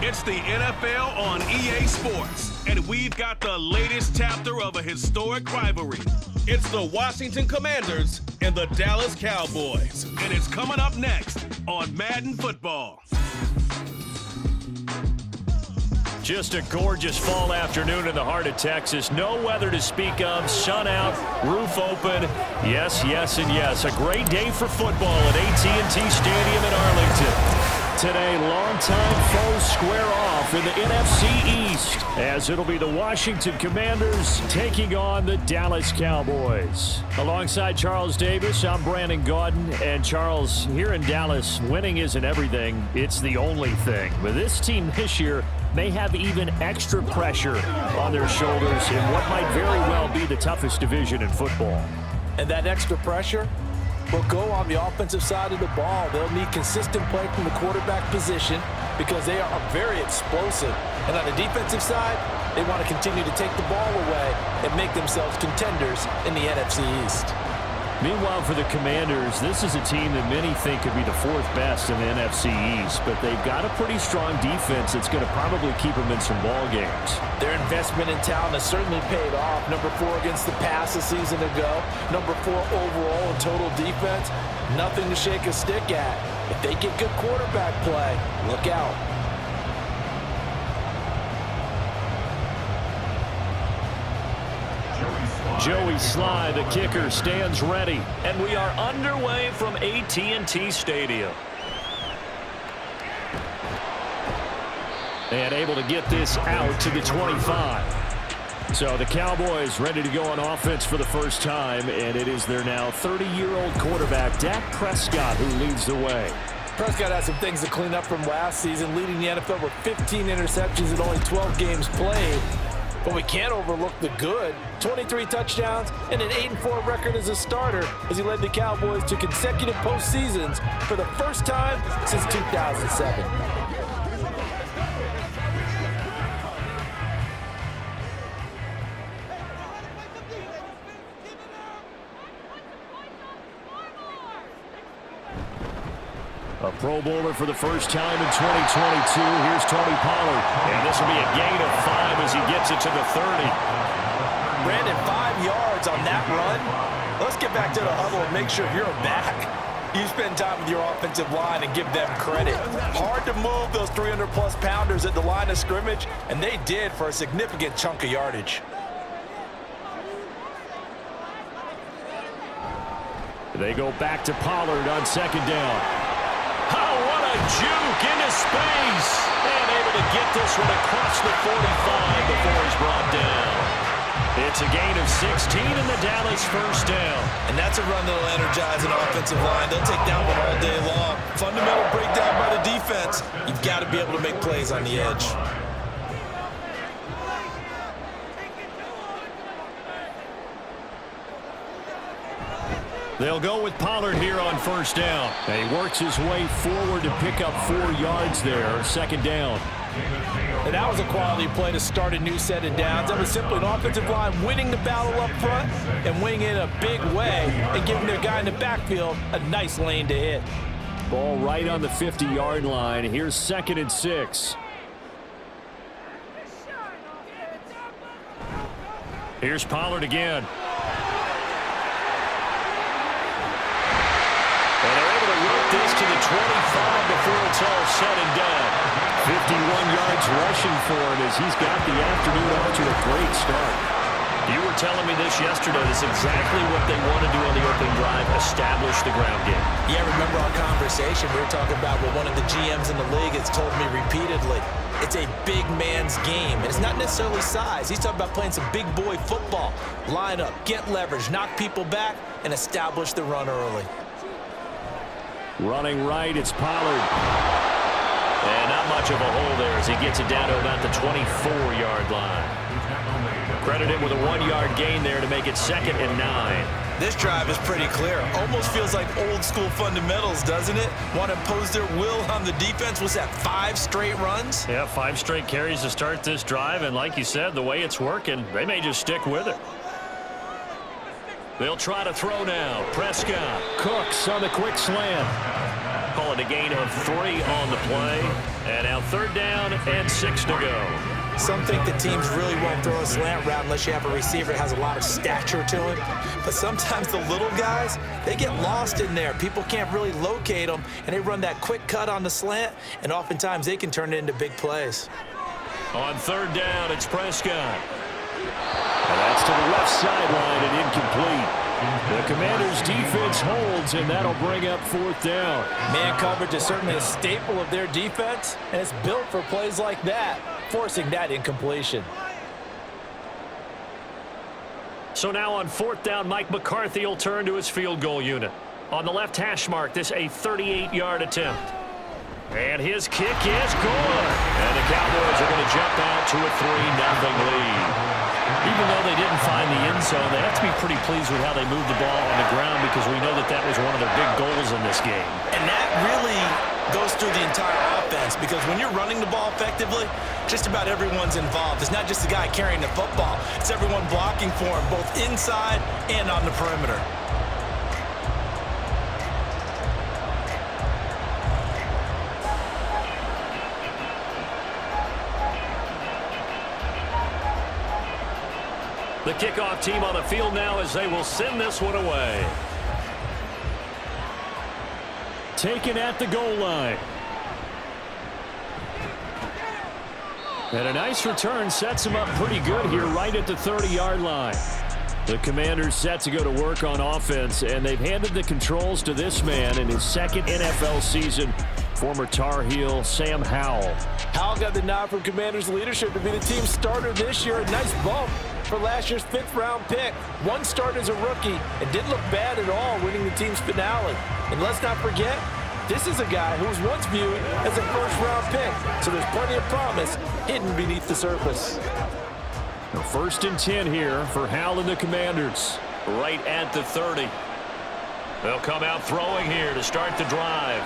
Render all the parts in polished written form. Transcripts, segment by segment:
It's the NFL on EA Sports, and we've got the latest chapter of a historic rivalry. It's the Washington Commanders and the Dallas Cowboys, and it's coming up next on Madden Football. Just a gorgeous fall afternoon in the heart of Texas. No weather to speak of. Sun out, roof open. Yes, yes, and yes. A great day for football at AT&T Stadium in Arlington. Today, longtime foes square off in the NFC East, as it'll be the Washington Commanders taking on the Dallas Cowboys. Alongside Charles Davis, I'm Brandon Gaudin. And Charles, here in Dallas, winning isn't everything. It's the only thing. But this team this year may have even extra pressure on their shoulders in what might very well be the toughest division in football. And that extra pressure will go on the offensive side of the ball. They'll need consistent play from the quarterback position because they are very explosive. And on the defensive side, they want to continue to take the ball away and make themselves contenders in the NFC East. Meanwhile, for the Commanders, this is a team that many think could be the fourth best in the NFC East, but they've got a pretty strong defense that's going to probably keep them in some ball games. Their investment in talent has certainly paid off. Number 4 against the pass a season ago. Number 4 overall in total defense. Nothing to shake a stick at. If they get good quarterback play, look out. Joey Sly, the kicker, stands ready. And we are underway from AT&T Stadium. And able to get this out to the 25. So the Cowboys ready to go on offense for the first time. And it is their now 30-year-old quarterback, Dak Prescott, who leads the way. Prescott has some things to clean up from last season, leading the NFL with 15 interceptions in only 12 games played. But we can't overlook the good. 23 touchdowns and an 8-4 record as a starter as he led the Cowboys to consecutive postseasons for the first time since 2007. A Pro Bowler for the first time in 2022. Here's Tony Pollard. And this will be a gain of 5 as he gets it to the 30. Brandon, 5 yards on that run. Let's get back to the huddle and make sure you're back. You spend time with your offensive line and give them credit. Hard to move those 300-plus pounders at the line of scrimmage, and they did for a significant chunk of yardage. They go back to Pollard on second down. Oh, what a juke into space. And able to get this one across the 45 before he's brought down. It's a gain of 16 in the Dallas first down. And that's a run that'll energize an offensive line. They'll take that one all day long. Fundamental breakdown by the defense. You've got to be able to make plays on the edge. They'll go with Pollard here on first down. And he works his way forward to pick up 4 yards there, second down. And that was a quality play to start a new set of downs. That was simply an offensive line winning the battle up front and winning in a big way and giving their guy in the backfield a nice lane to hit. Ball right on the 50-yard line. Here's 2nd and 6. Here's Pollard again. And they're able to work this to the 25 before it's all said and done. 51 yards rushing for him as he's got the afternoon off to a great start. You were telling me this yesterday. That's exactly what they want to do on the opening drive, establish the ground game. Yeah, remember our conversation? We were talking about what one of the GMs in the league has told me repeatedly. It's a big man's game, and it's not necessarily size. He's talking about playing some big boy football. Line up, get leverage, knock people back, and establish the run early. Running right, it's Pollard. And not much of a hole there as he gets it down to about the 24-yard line. Credit him with a 1-yard gain there to make it 2nd and 9. This drive is pretty clear. Almost feels like old-school fundamentals, doesn't it? Want to impose their will on the defense. Was that 5 straight runs? Yeah, 5 straight carries to start this drive. And like you said, the way it's working, they may just stick with it. They'll try to throw now. Prescott. Cooks on the quick slant. Call and a gain of 3 on the play. And now 3rd down and 6 to go. Some think the teams really won't throw a slant route unless you have a receiver that has a lot of stature to him. But sometimes the little guys, they get lost in there. People can't really locate them, and they run that quick cut on the slant, and oftentimes they can turn it into big plays. On 3rd down, it's Prescott. And that's to the left sideline and incomplete. The Commanders' defense holds, and that'll bring up 4th down. Man coverage is certainly a staple of their defense, and it's built for plays like that, forcing that incompletion. So now on 4th down, Mike McCarthy will turn to his field goal unit. On the left hash mark, this a 38-yard attempt. And his kick is good. And the Cowboys are going to jump out to a 3-0 lead. Even though they didn't find the end zone, they have to be pretty pleased with how they moved the ball on the ground, because we know that that was one of their big goals in this game. And that really goes through the entire offense, because when you're running the ball effectively, just about everyone's involved. It's not just the guy carrying the football. It's everyone blocking for him, both inside and on the perimeter. The kickoff team on the field now as they will send this one away. Taken at the goal line. And a nice return sets him up pretty good here right at the 30-yard line. The Commanders set to go to work on offense, and they've handed the controls to this man in his 2nd NFL season, former Tar Heel Sam Howell. Howell got the nod from Commanders leadership to be the team starter this year. A nice bump for last year's 5th-round pick. One start as a rookie and didn't look bad at all, winning the team's finale. And let's not forget, this is a guy who was once viewed as a 1st-round pick, so there's plenty of promise hidden beneath the surface. The 1st and 10 here for Howell and the Commanders. Right at the 30. They'll come out throwing here to start the drive.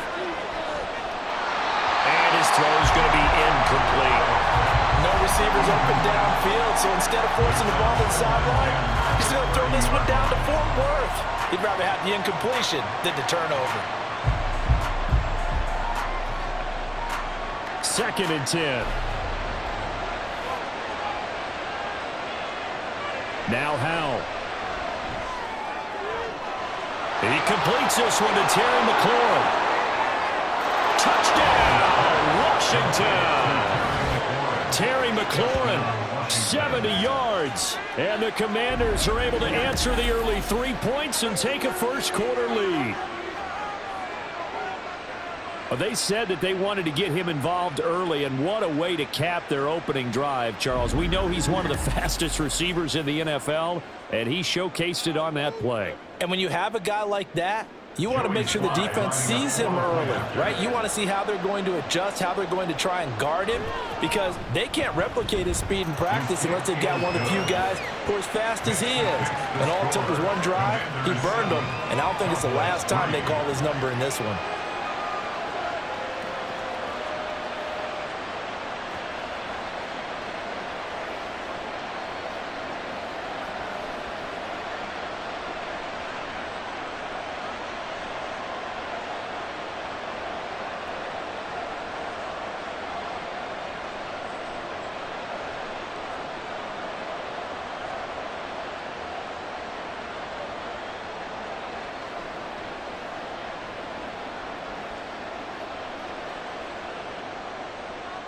And his throw is going to be incomplete. No receivers open downfield, so instead of forcing the ball to the sideline, he's going to throw this one down to Fort Worth. He'd rather have the incompletion than the turnover. 2nd and 10. Now Howell. He completes this one to Terry McLaurin. Touchdown, Washington. Terry McLaurin, 70 yards. And the Commanders are able to answer the early 3 points and take a 1st-quarter lead. They said that they wanted to get him involved early, and what a way to cap their opening drive, Charles. We know he's one of the fastest receivers in the NFL, and he showcased it on that play. And when you have a guy like that, you want to make sure the defense sees him early, right? You want to see how they're going to adjust, how they're going to try and guard him, because they can't replicate his speed in practice unless they've got one of the few guys who are as fast as he is. And all it took was one drive. He burned them, and I don't think it's the last time they call his number in this one.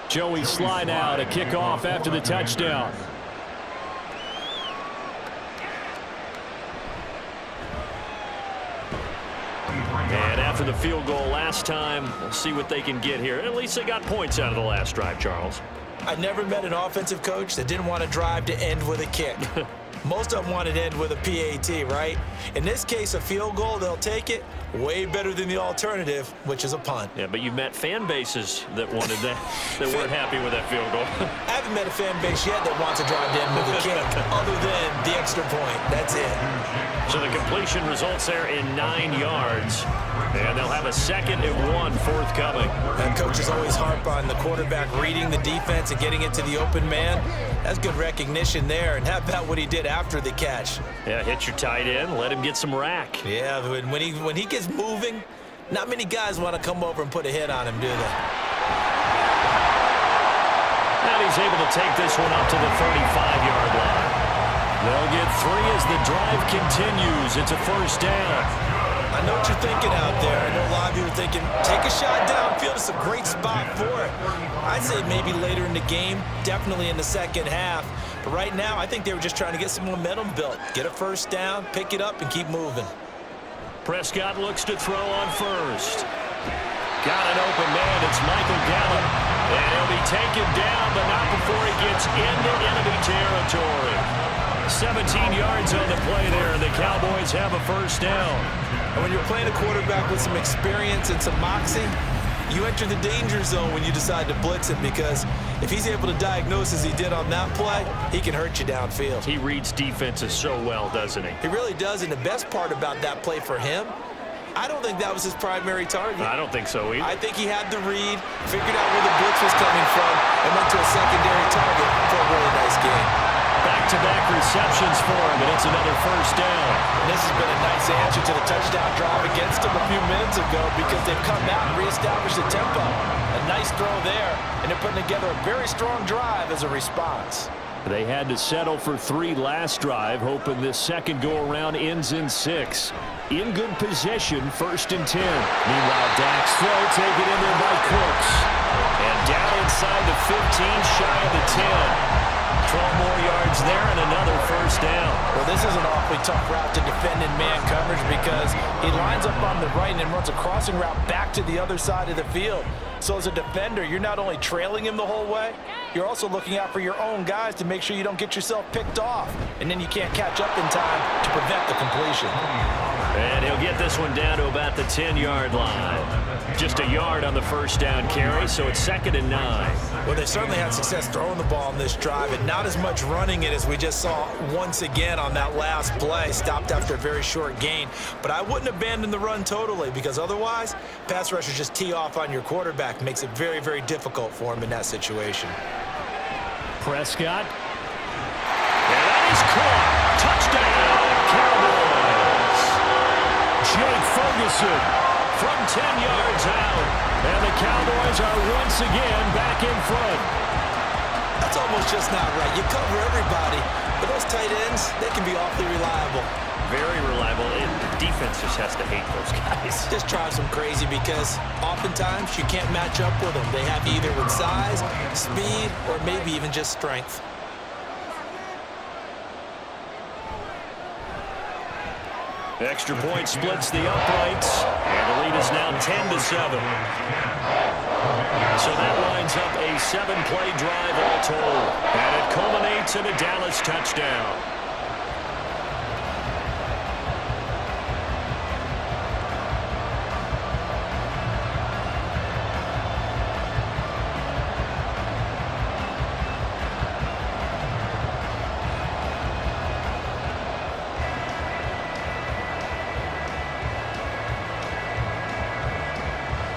Joey Sly now to kick off after the touchdown. And after the field goal last time, we'll see what they can get here. At least they got points out of the last drive, Charles. I never met an offensive coach that didn't want to drive to end with a kick. Most of them wanted to end with a PAT, right? In this case, a field goal, they'll take it. Way better than the alternative, which is a punt. Yeah, but you've met fan bases that wanted that, that weren't happy with that field goal. I haven't met a fan base yet that wants to drive to end with a kick, other than the extra point. That's it. So the completion results there in 9 yards. And they'll have a 2nd and 1 forthcoming. And coaches always harp on the quarterback reading the defense and getting it to the open man. That's good recognition there. And how about what he did after the catch? Yeah, hit your tight end, let him get some rack. Yeah, when he gets moving, Not many guys want to come over and put a hit on him, do they? And he's able to take this one up to the 35-yard line. They'll get 3 as the drive continues. It's a first down. I know what you're thinking out there. I know a lot of you are thinking, take a shot downfield. It's a great spot for it. I'd say maybe later in the game, definitely in the second half. But right now, I think they were just trying to get some momentum built. Get a first down, pick it up, and keep moving. Prescott looks to throw on first. Got an open man. It's Michael Gallup. And he'll be taken down, but not before he gets into enemy territory. 17 yards on the play there, and the Cowboys have a first down. And when you're playing a quarterback with some experience and some moxie, you enter the danger zone when you decide to blitz him, because if he's able to diagnose as he did on that play, he can hurt you downfield. He reads defenses so well, doesn't he? He really does, and the best part about that play for him, I don't think that was his primary target. I don't think so either. I think he had the read, figured out where the blitz was coming from, and went to a secondary target for a really nice game. Back-to-back receptions for him, and it's another first down. And this has been a nice answer to the touchdown drive against him a few minutes ago, because they've come out and reestablished the tempo. A nice throw there, and they're putting together a very strong drive as a response. They had to settle for 3 last drive, hoping this second go-around ends in 6. In good position, 1st and 10. Meanwhile, Dak's throw taken in there by Cooks. And down inside the 15, shy of the 10. 12 more yards there and another first down. Well, this is an awfully tough route to defend in man coverage, because he lines up on the right and then runs a crossing route back to the other side of the field. So as a defender, you're not only trailing him the whole way, you're also looking out for your own guys to make sure you don't get yourself picked off. And then you can't catch up in time to prevent the completion. And he'll get this one down to about the 10-yard line. Just a yard on the first down carry, so it's 2nd and 9. Well, they certainly had success throwing the ball in this drive, and not as much running it as we just saw once again on that last play. Stopped after a very short gain. But I wouldn't abandon the run totally, because otherwise, pass rushers just tee off on your quarterback. Makes it very, very difficult for him in that situation. Prescott. And that is caught. Touchdown, Cowboys. Jake Ferguson from 10 yards out. And the Cowboys are once again back in front. That's almost just not right. You cover everybody, but those tight ends, they can be awfully reliable. Very reliable, and the defense just has to hate those guys. Just drives them crazy, because oftentimes you can't match up with them. They have either with size, speed, or maybe even just strength. Extra point splits the uprights, and the lead is now 10-7. So that lines up a 7-play drive all told, and it culminates in a Dallas touchdown.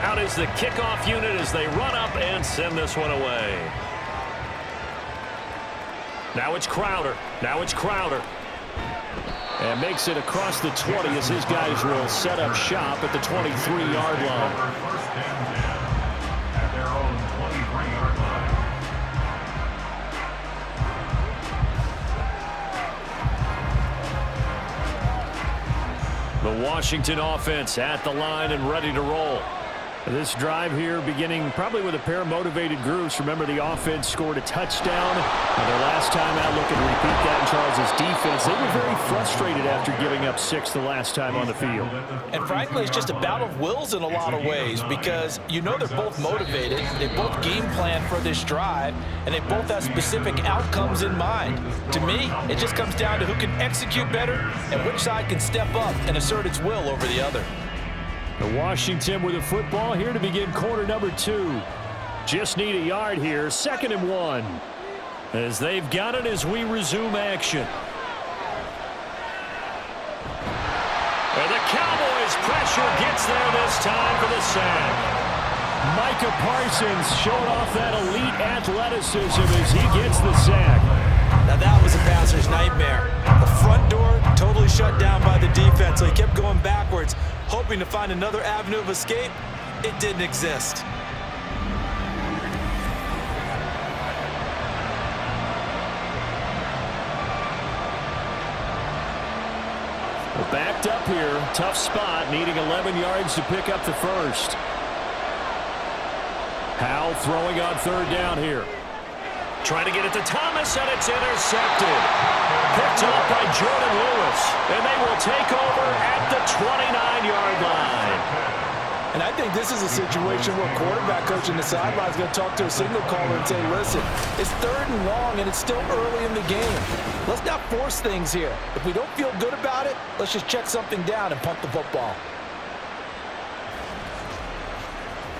Out is the kickoff unit as they run up and send this one away. Now it's Crowder. And makes it across the 20 as his guys will set up shop at the 23-yard line. The Washington offense at the line and ready to roll. This drive here beginning probably with a pair of motivated groups. Remember, the offense scored a touchdown. And their last time out, looking to repeat that in Charles' defense. They were very frustrated after giving up 6 the last time on the field. And frankly, it's just a battle of wills in a lot of ways, because you know they're both motivated. They both game plan for this drive, and they both have specific outcomes in mind. To me, it just comes down to who can execute better and which side can step up and assert its will over the other. The Washington with the football here to begin quarter number 2. Just need a yard here, 2nd and 1. As they've got it as we resume action. And the Cowboys pressure gets there this time for the sack. Micah Parsons showing off that elite athleticism as he gets the sack. Now that was a passer's nightmare. The front door totally shut down by the defense, so he kept going backwards, hoping to find another avenue of escape. It didn't exist. Backed up here, tough spot, needing 11 yards to pick up the first. Howell throwing on third down here. Trying to get it to Thomas, and it's intercepted. Picked up by Jordan Lewis, and they will take over at the 29-yard line. And I think this is a situation where quarterback coach in the sideline is going to talk to a signal caller and say, listen, it's 3rd and long, and it's still early in the game. Let's not force things here. If we don't feel good about it, let's just check something down and punt the football.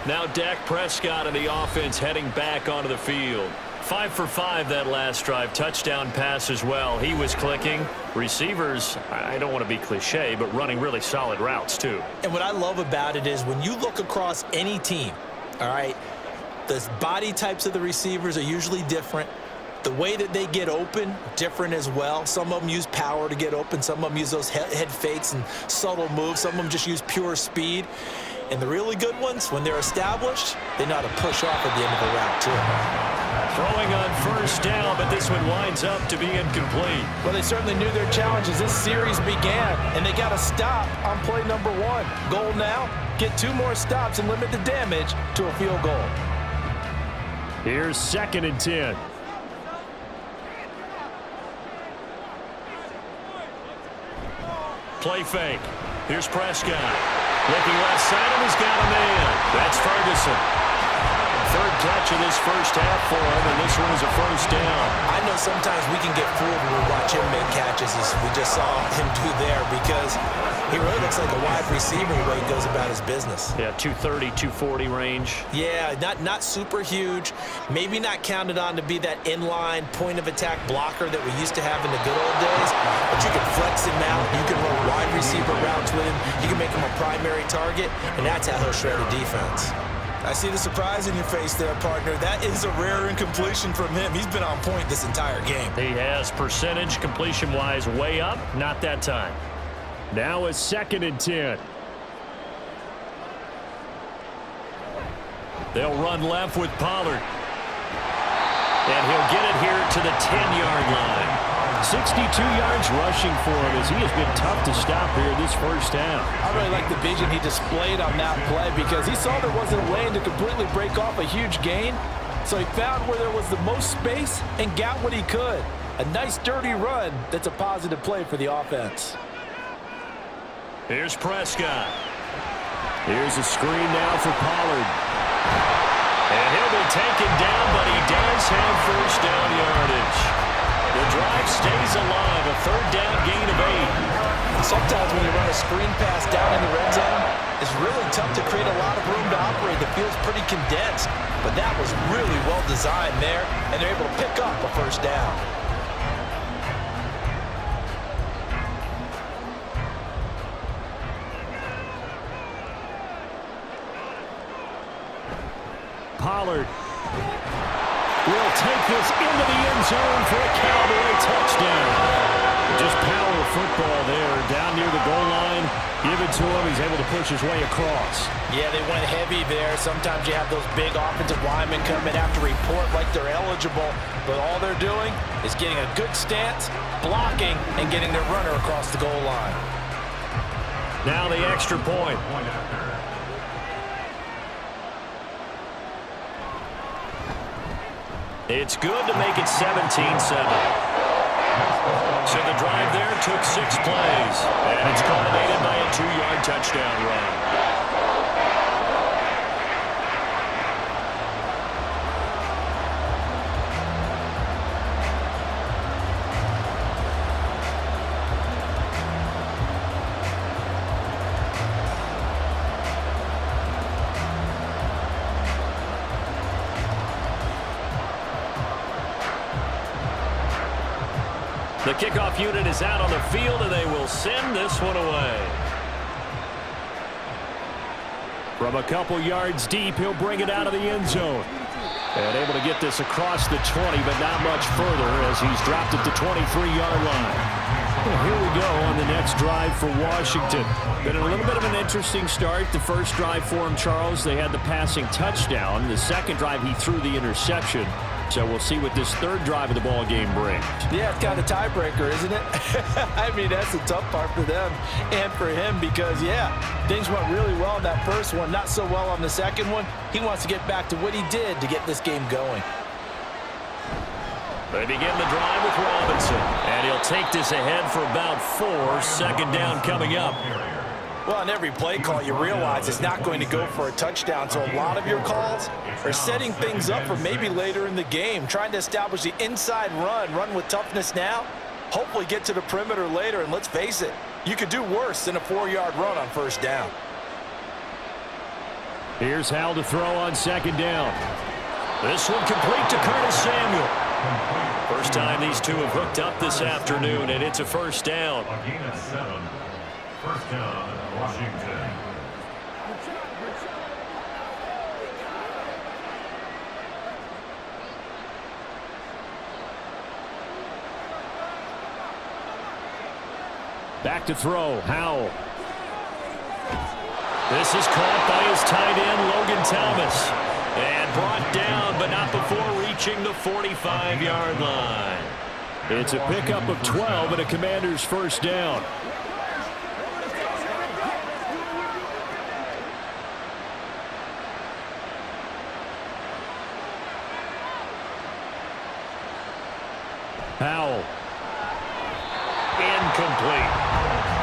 Now Dak Prescott and the offense heading back onto the field. 5 for 5 that last drive. Touchdown pass as well. He was clicking. Receivers, I don't want to be cliche, but running really solid routes too. And what I love about it is when you look across any team, all right, the body types of the receivers are usually different. The way that they get open, different as well. Some of them use power to get open. Some of them use those head fakes and subtle moves. Some of them just use pure speed. And the really good ones, when they're established, they know how to push off at the end of the route too. Throwing on first down, but this one winds up to be incomplete. Well, they certainly knew their challenges. This series began, and they got to stop on play number 1. Goal now, get 2 more stops and limit the damage to a field goal. Here's 2nd and 10. Play fake. Here's Prescott. Looking left side, and he's got a man. That's Ferguson. 3rd catch of this first half for him, and this one is a first down. I know sometimes we can get fooled when we watch him make catches, as we just saw him do there, because he really looks like a wide receiver the way he goes about his business. Yeah, 230, 240 range. Yeah, not super huge. Maybe not counted on to be that inline point-of-attack blocker that we used to have in the good old days, but you can flex him out. You can run wide receiver routes with him. You can make him a primary target, and that's how he'll shred a defense. I see the surprise in your face there, partner. That is a rare incompletion from him. He's been on point this entire game. He has. Percentage completion-wise way up. Not that time. Now it's 2nd and 10. They'll run left with Pollard. And he'll get it here to the 10-yard line. 62 yards rushing for him as he has been tough to stop here this first down. I really like the vision he displayed on that play because he saw there wasn't a lane to completely break off a huge gain. So he found where there was the most space and got what he could. A nice dirty run that's a positive play for the offense. Here's Prescott. Here's a screen now for Pollard. And he'll be taken down, but he does have first down yardage. The drive stays alive, a 3rd down gain of 8. Sometimes when you run a screen pass down in the red zone, it's really tough to create a lot of room to operate. The field's pretty condensed, but that was really well designed there, and they're able to pick up a first down. Pollard will take this into the end zone for a Cowboy touchdown. Just power football there down near the goal line. Give it to him. He's able to push his way across. Yeah, they went heavy there. Sometimes you have those big offensive linemen come in after report like they're eligible, but all they're doing is getting a good stance, blocking, and getting their runner across the goal line. Now the extra point. It's good to make it 17-7. So the drive there took 6 plays, and it's culminated by a 2-yard touchdown run. The kickoff unit is out on the field, and they will send this one away. From a couple yards deep, he'll bring it out of the end zone. And able to get this across the 20, but not much further as he's dropped at the 23-yard line. Here we go on the next drive for Washington. Been a little bit of an interesting start. The first drive for him, Charles, they had the passing touchdown. The second drive, he threw the interception. So we'll see what this third drive of the ball game brings. Yeah, it's kind of a tiebreaker, isn't it? I mean, that's the tough part for them and for him because, yeah, things went really well in that first one, not so well on the second one. He wants to get back to what he did to get this game going. They begin the drive with Robinson, and he'll take this ahead for about 4. Second down coming up. Well, on every play call, you realize it's not going to go for a touchdown, so a lot of your calls are setting things up for maybe later in the game, trying to establish the inside run with toughness now, hopefully get to the perimeter later, and let's face it, you could do worse than a 4-yard run on first down. Here's Howell to throw on second down. This one complete to Curtis Samuel. First time these two have hooked up this afternoon, and it's a first down. First down, Washington. Back to throw, Howell. This is caught by his tight end, Logan Thomas. And brought down, but not before reaching the 45-yard line. It's a pickup of 12 and a Commander's first down. Howell. Incomplete.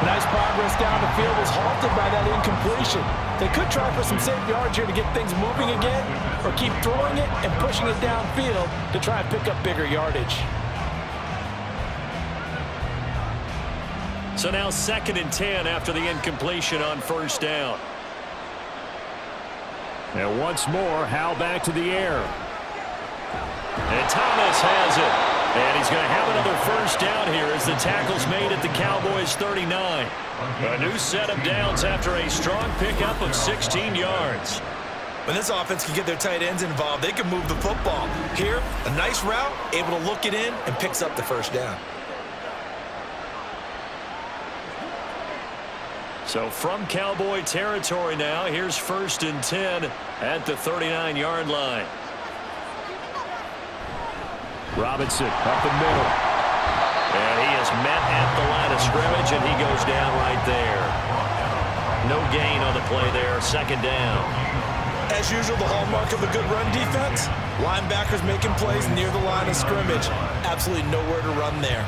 Nice progress down the field was halted by that incompletion. They could try for some safe yards here to get things moving again, or keep throwing it and pushing it downfield to try and pick up bigger yardage. So now 2nd and 10 after the incompletion on first down. And once more, Howell back to the air. And Thomas has it. And he's going to have another first down here as the tackle's made at the Cowboys 39. A new set of downs after a strong pickup of 16 yards. When this offense can get their tight ends involved, they can move the football. Here, a nice route, able to look it in, and picks up the first down. So from Cowboy territory now, here's 1st and 10 at the 39-yard line. Robinson up the middle. And he is met at the line of scrimmage, and he goes down right there. No gain on the play there, 2nd down. As usual, the hallmark of a good run defense, linebackers making plays near the line of scrimmage. Absolutely nowhere to run there.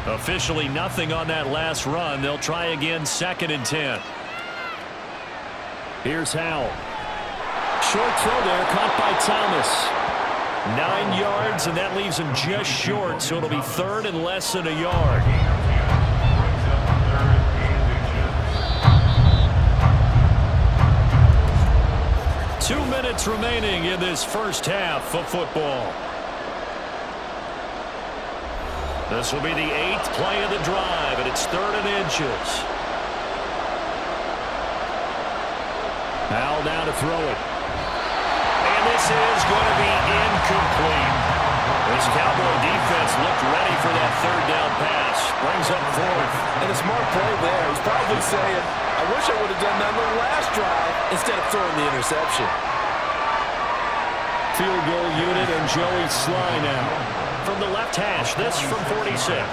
Officially nothing on that last run. They'll try again, 2nd and 10. Here's Howell. Short throw there, caught by Thomas. 9 yards, and that leaves him just short, so it'll be 3rd and less than a yard. Two minutes remaining in this first half of football. This will be the 8th play of the drive, and it's 3rd and inches. Howell down to throw it. And this is going to be incomplete. This Cowboy defense looked ready for that 3rd down pass. Brings up 4th. And a smart play there. He's probably saying, I wish I would have done that on the last drive instead of throwing the interception. Field goal unit and Joey Sly now. From the left hash, this from 46.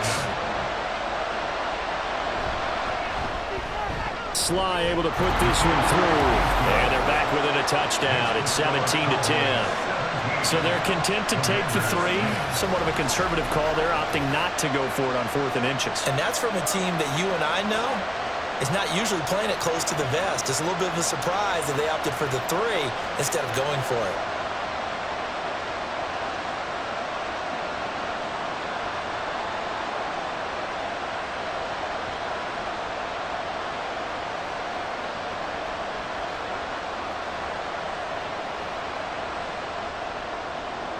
Sly able to put this one through. And they're back within a touchdown. It's 17-10. So they're content to take the 3. Somewhat of a conservative call there, opting not to go for it on 4th and inches. And that's from a team that you and I know is not usually playing it close to the vest. It's a little bit of a surprise that they opted for the 3 instead of going for it.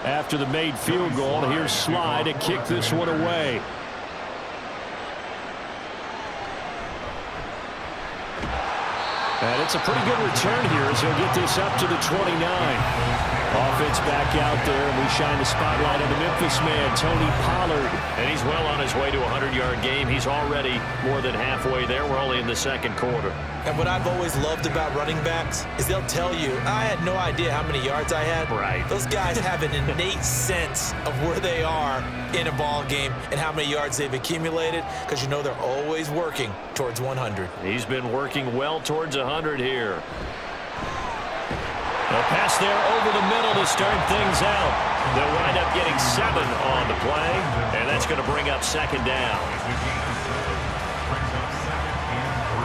After the made field goal, here's Sly to kick this one away. And it's a pretty good return here as he'll get this up to the 29. Offense back out there, and we shine the spotlight on the Memphis man, Tony Pollard. And he's well on his way to a 100-yard game. He's already more than halfway there. We're only in the second quarter. And what I've always loved about running backs is they'll tell you, I had no idea how many yards I had. Right. Those guys have an innate sense of where they are in a ball game and how many yards they've accumulated, because you know they're always working towards 100. He's been working well towards 100 here. A pass there over the middle to start things out. They'll wind up getting 7 on the play, and that's going to bring up second down. Brings up 2nd and 3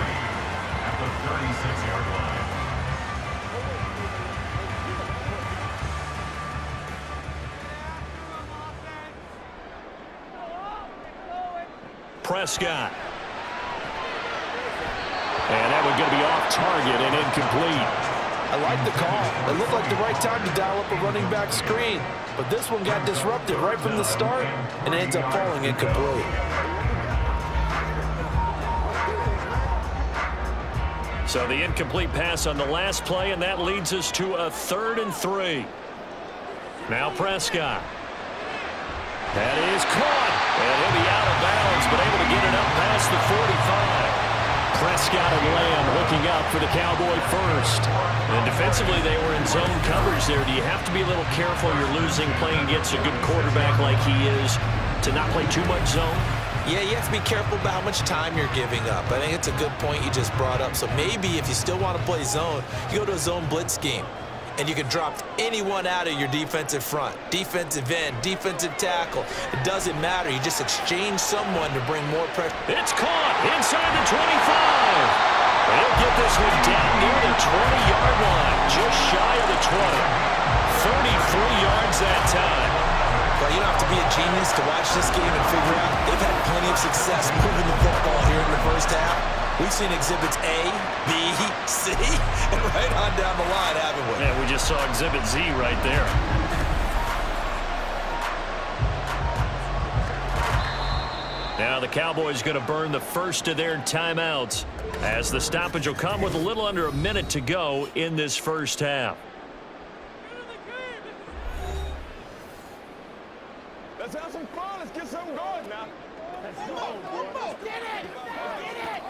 at the 36-yard line. Prescott. And that one's going to be off target and incomplete. I like the call. It looked like the right time to dial up a running back screen, but this one got disrupted right from the start and ends up falling incomplete. So the incomplete pass on the last play, and that leads us to a 3rd and 3. Now Prescott. That is caught. And he'll be out of bounds, but able to get it up past the 45. Prescott and Lamb looking out for the Cowboy first. And defensively, they were in zone coverage there. Do you have to be a little careful? You're losing playing against a good quarterback like he is to not play too much zone? Yeah, you have to be careful about how much time you're giving up. I think it's a good point you just brought up. So maybe if you still want to play zone, you go to a zone blitz scheme. And you can drop anyone out of your defensive front, defensive end, defensive tackle. It doesn't matter. You just exchange someone to bring more pressure. It's caught inside the 25. They'll get this one down near the 20-yard line, just shy of the 20. 33 yards that time. Well, you don't have to be a genius to watch this game and figure out they've had plenty of success moving the football here in the first half. We've seen exhibits A, B, C, and right on down the line, haven't we? Yeah, we just saw exhibit Z right there. Now the Cowboys going to burn the first of their timeouts as the stoppage will come with a little under a minute to go in this first half. Let's have some fun. Let's get something going now. Let's go. Get it. Get it.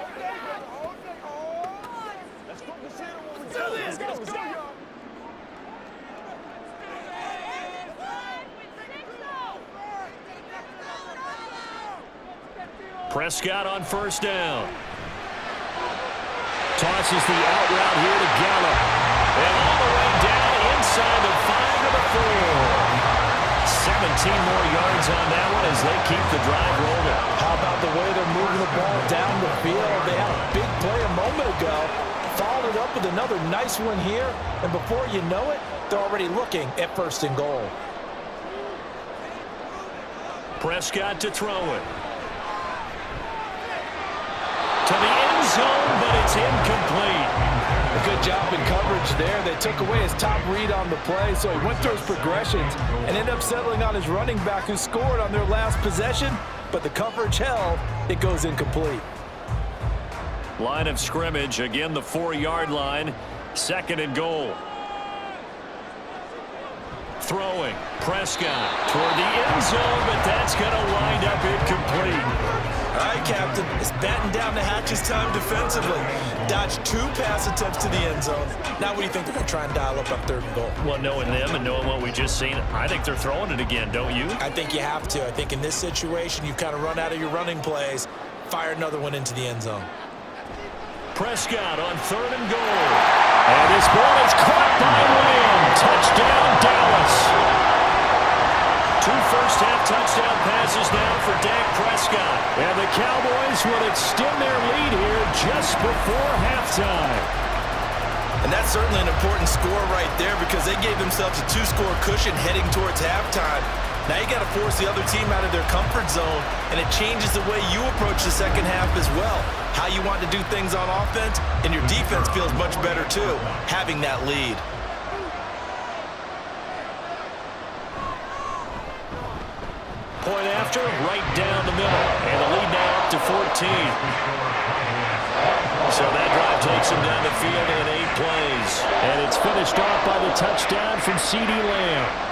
Let's focus in on what we do. Let's go. Let's go, y'all. Prescott on first down. Tosses the out route here to Gallup. And all the way down inside the 5 to the 4. 17 more yards on that one as they keep the drive rolling. How about the way they're moving the ball down the field? They had a big play a moment ago. Followed it up with another nice one here. And before you know it, they're already looking at 1st and goal. Prescott to throw it. To the end zone, but it's incomplete. A good job in coverage there. They took away his top read on the play, so he went through his progressions and ended up settling on his running back who scored on their last possession, but the coverage held. It goes incomplete. Line of scrimmage, again the 4-yard line, 2nd and goal. Throwing, Prescott toward the end zone, but that's going to wind up incomplete. All right, Captain, it's batten down the hatches time defensively. Dodged 2 pass attempts to the end zone. Now what do you think they're going to try and dial up 3rd and goal? Well, knowing them and knowing what we just seen, I think they're throwing it again, don't you? I think you have to. I think in this situation, you've kind of run out of your running plays. Fire another one into the end zone. Prescott on 3rd and goal. And this ball is caught by Lamb. Touchdown, Dallas. 2 first-half touchdown passes now for Dak Prescott. And the Cowboys will extend their lead here just before halftime. And that's certainly an important score right there because they gave themselves a 2-score cushion heading towards halftime. Now you got to force the other team out of their comfort zone, and it changes the way you approach the second half as well. How you want to do things on offense, and your defense feels much better too, having that lead. Point after, right down the middle. And the lead now up to 14. So that drive takes him down the field in 8 plays. And it's finished off by the touchdown from CeeDee Lamb.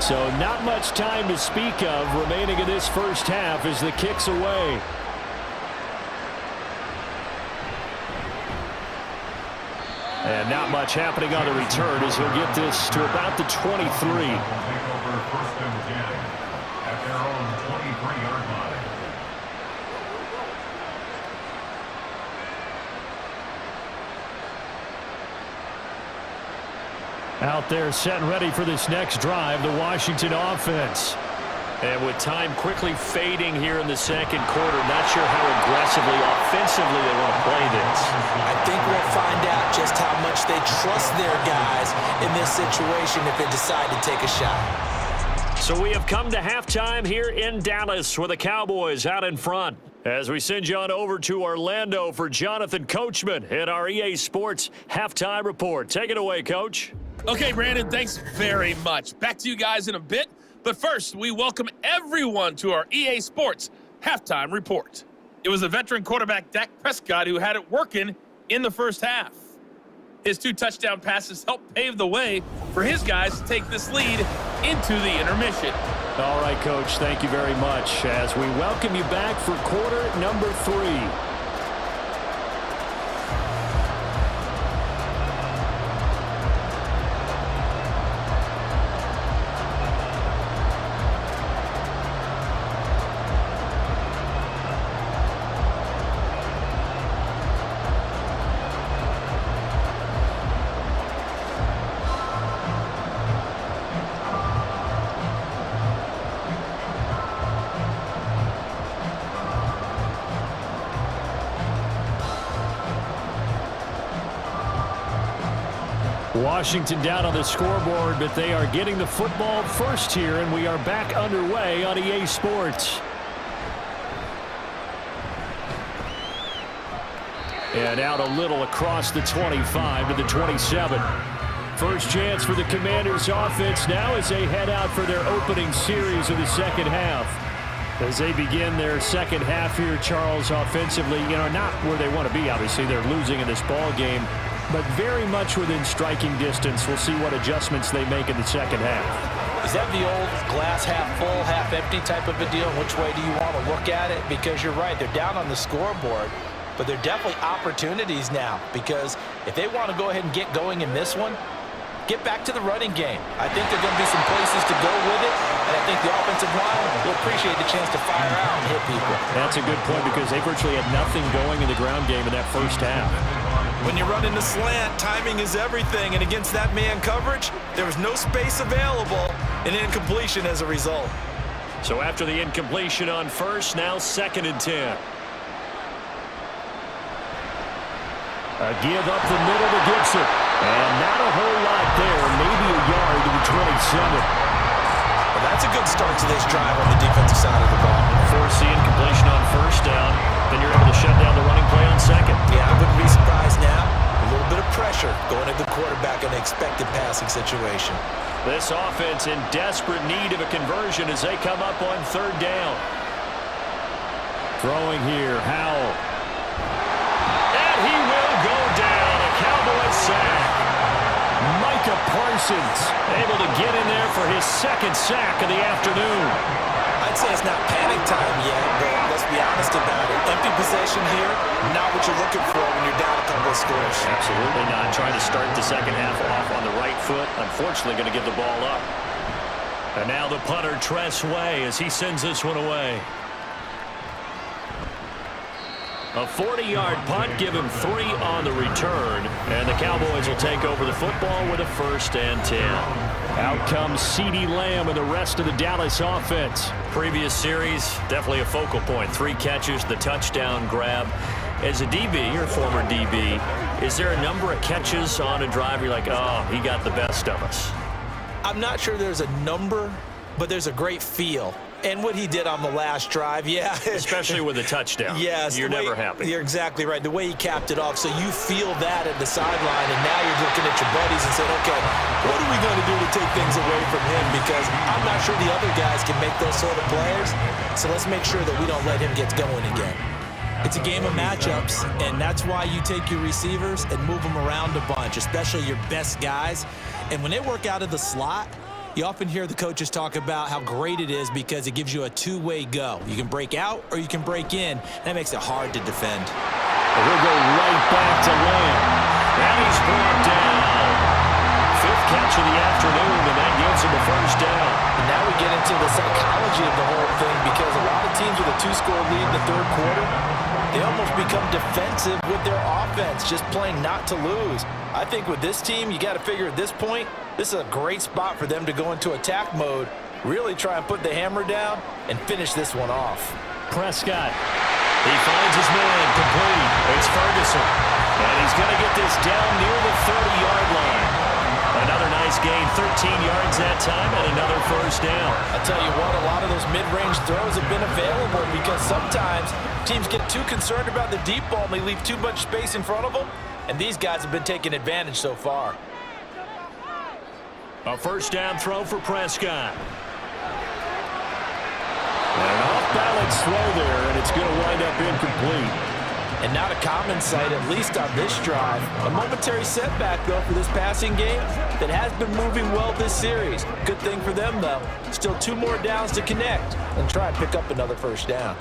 So not much time to speak of remaining in this first half as the kick's away. And not much happening on the return as he'll get this to about the 23. Take over 1st and 10 at their own 23-yard line. Out there set and ready for this next drive, the Washington offense. And with time quickly fading here in the second quarter, not sure how aggressively, offensively they want to play this. I think we'll find out just how much they trust their guys in this situation if they decide to take a shot. So we have come to halftime here in Dallas with the Cowboys out in front. As we send you on over to Orlando for Jonathan Coachman in our EA Sports Halftime Report. Take it away, Coach. Okay, Brandon, thanks very much. Back to you guys in a bit. But first, we welcome everyone to our EA Sports Halftime Report. It was a veteran quarterback, Dak Prescott, who had it working in the first half. His 2 touchdown passes helped pave the way for his guys to take this lead into the intermission. All right, Coach, thank you very much as we welcome you back for quarter number 3. Washington down on the scoreboard, but they are getting the football first here, and we are back underway on EA Sports. And out a little across the 25 to the 27. First chance for the Commanders offense now as they head out for their opening series of the second half. As they begin their second half here, Charles, offensively, not where they want to be. Obviously, they're losing in this ball game, but very much within striking distance. We'll see what adjustments they make in the second half. Is that the old glass half full, half empty type of a deal? Which way do you want to look at it? Because you're right, they're down on the scoreboard, but they're definitely opportunities now, because if they want to go ahead and get going in this one, get back to the running game. I think there are going to be some places to go with it, and I think the offensive line will appreciate the chance to fire out and hit people. That's a good point, because they virtually had nothing going in the ground game in that first half. When you run in the slant, timing is everything, and against that man coverage, there was no space available, and incompletion as a result. So after the incompletion on first, now 2nd and 10. A give up the middle to Gibson. And not a whole lot there, maybe a yard to the 27. Well, that's a good start to this drive on the defensive side of the ball. Force the incompletion on first down, then you're able to shut down the running play on second. Yeah, I wouldn't be surprised now. A little bit of pressure going at the quarterback in an expected passing situation. This offense in desperate need of a conversion as they come up on 3rd down. Throwing here, Howell. And he will go down, a Cowboys sack. Micah Parsons able to get in there for his 2nd sack of the afternoon. I'd say it's not panic time yet, but let's be honest about it. Empty possession here, not what you're looking for when you're down a couple of scores. Absolutely not. Trying to start the second half off on the right foot. Unfortunately, going to give the ball up. And now the punter, Tress Way, as he sends this one away. A 40-yard punt, give him 3 on the return, and the Cowboys will take over the football with a 1st and 10. Out comes CeeDee Lamb and the rest of the Dallas offense. Previous series, definitely a focal point. 3 catches, the touchdown grab. As a DB, you're a former DB, is there a number of catches on a drive you're like, oh, he got the best of us? I'm not sure there's a number, but there's a great feel. And what he did on the last drive, yeah. Especially with a touchdown. Yes. You're never happy. You're exactly right. The way he capped it off, so you feel that at the sideline, and now you're looking at your buddies and saying, okay, what are we going to do to take things away from him? Because I'm not sure the other guys can make those sort of plays, so let's make sure that we don't let him get going again. It's a game of matchups, and that's why you take your receivers and move them around a bunch, especially your best guys. And when they work out of the slot, you often hear the coaches talk about how great it is because it gives you a two-way go. You can break out or you can break in. That makes it hard to defend. We'll go right back to Lamb. And he's brought down. Fifth catch of the afternoon, and that gives him a first down. And now we get into the psychology of the whole thing because a lot of teams with a two-score lead in the third quarter, they almost become defensive with their offense, just playing not to lose. I think with this team, you got to figure at this point, this is a great spot for them to go into attack mode, really try and put the hammer down and finish this one off. Prescott. He finds his man complete. It's Ferguson. And he's going to get this down near the 30-yard line. Another nice gain, 13 yards that time, and another first down. I'll tell you what, a lot of those mid-range throws have been available because sometimes teams get too concerned about the deep ball and they leave too much space in front of them, and these guys have been taking advantage so far. A first down throw for Prescott. An off-balance throw there, and it's going to wind up incomplete. And not a common sight, at least on this drive. A momentary setback, though, for this passing game that has been moving well this series. Good thing for them, though. Still 2 more downs to connect and try and pick up another first down.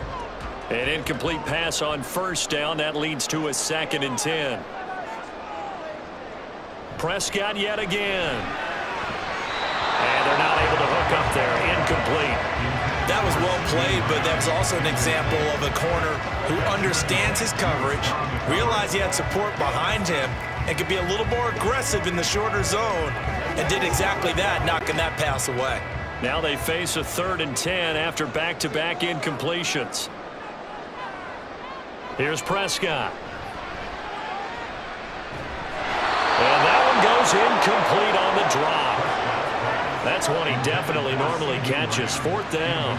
An incomplete pass on first down. That leads to a 2nd and 10. Prescott yet again. And they're not able to hook up there. Incomplete. That was well played, but that was also an example of a corner who understands his coverage, realized he had support behind him, and could be a little more aggressive in the shorter zone, and did exactly that, knocking that pass away. Now they face a 3rd and 10 after back-to-back incompletions. Here's Prescott. And that one goes incomplete on the drop. That's one he definitely normally catches. 4th down.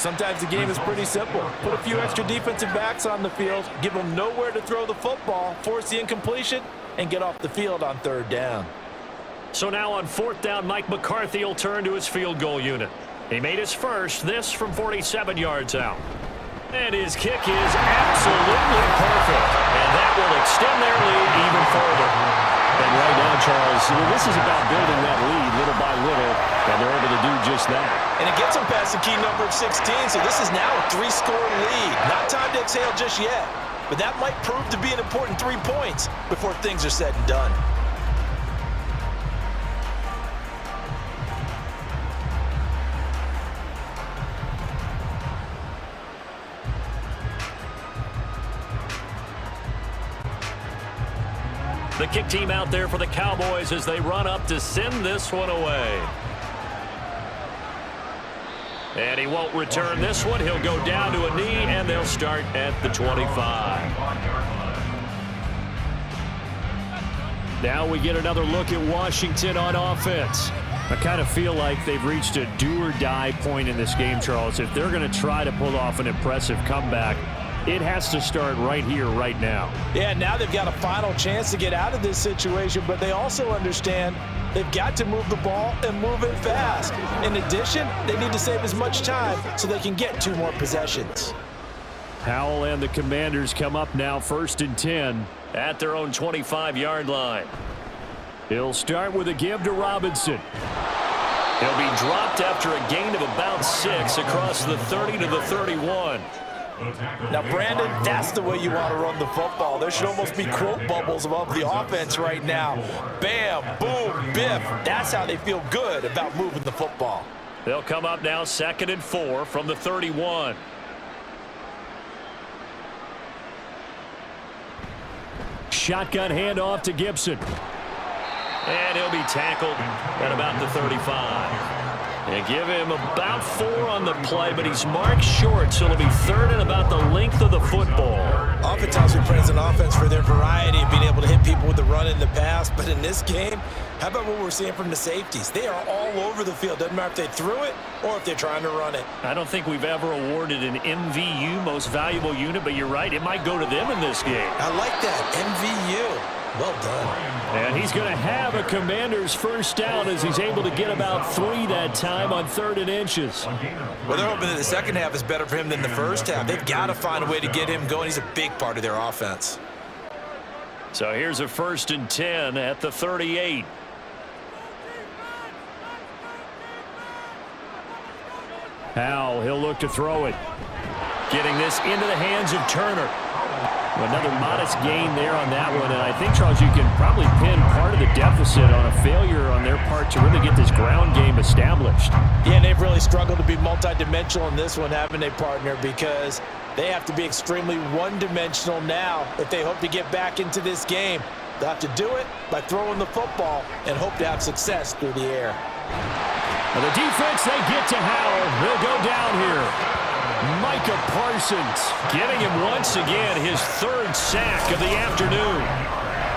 Sometimes the game is pretty simple. Put a few extra defensive backs on the field, give them nowhere to throw the football, force the incompletion, and get off the field on 3rd down. So now on 4th down, Mike McCarthy will turn to his field goal unit. He made his first, this from 47 yards out. And his kick is absolutely perfect. And that will extend their lead even further. And right now, Charles, this is about building that lead little by little, and they're able to do just that. And it gets them past the key number of 16, so this is now a 3-score lead. Not time to exhale just yet, but that might prove to be an important 3 points before things are said and done. The kick team out there for the Cowboys as they run up to send this one away. And he won't return this one. He'll go down to a knee, and they'll start at the 25. Now we get another look at Washington on offense. I kind of feel like they've reached a do-or-die point in this game, Charles. If they're going to try to pull off an impressive comeback, it has to start right here, right now. Yeah, now they've got a final chance to get out of this situation, but they also understand they've got to move the ball and move it fast. In addition, they need to save as much time so they can get 2 more possessions. Howell and the Commanders come up now 1st and 10 at their own 25-yard line. He'll start with a give to Robinson. He'll be dropped after a gain of about 6 across the 30 to the 31. Now, Brandon, that's the way you want to run the football. There should almost be quote bubbles above the offense right now. Bam, boom, biff. That's how they feel good about moving the football. They'll come up now 2nd and 4 from the 31. Shotgun handoff to Gibson. And he'll be tackled at about the 35. And give him about 4 on the play, but he's marked short, so it'll be 3rd and about the length of the football. Oftentimes we praise an offense for their variety of being able to hit people with the run in the pass, but in this game, how about what we're seeing from the safeties? They are all over the field. Doesn't matter if they threw it or if they're trying to run it. I don't think we've ever awarded an MVU, most valuable unit, but you're right, it might go to them in this game. I like that, MVU. Well done. And he's going to have a Commander's first down as he's able to get about 3 that time on 3rd and inches. Well, they're hoping that the second half is better for him than the first half. They've got to find a way to get him going. He's a big part of their offense. So here's a 1st and 10 at the 38. Howell, he'll look to throw it. Getting this into the hands of Turner. Another modest gain there on that one, and I think, Charles, you can probably pin part of the deficit on a failure on their part to really get this ground game established. Yeah, and they've really struggled to be multidimensional in this one, haven't they, partner, because they have to be extremely one-dimensional now if they hope to get back into this game. They'll have to do it by throwing the football and hope to have success through the air. Well, the defense, they get to Howell. They'll go down here. Micah Parsons getting him once again his 3rd sack of the afternoon.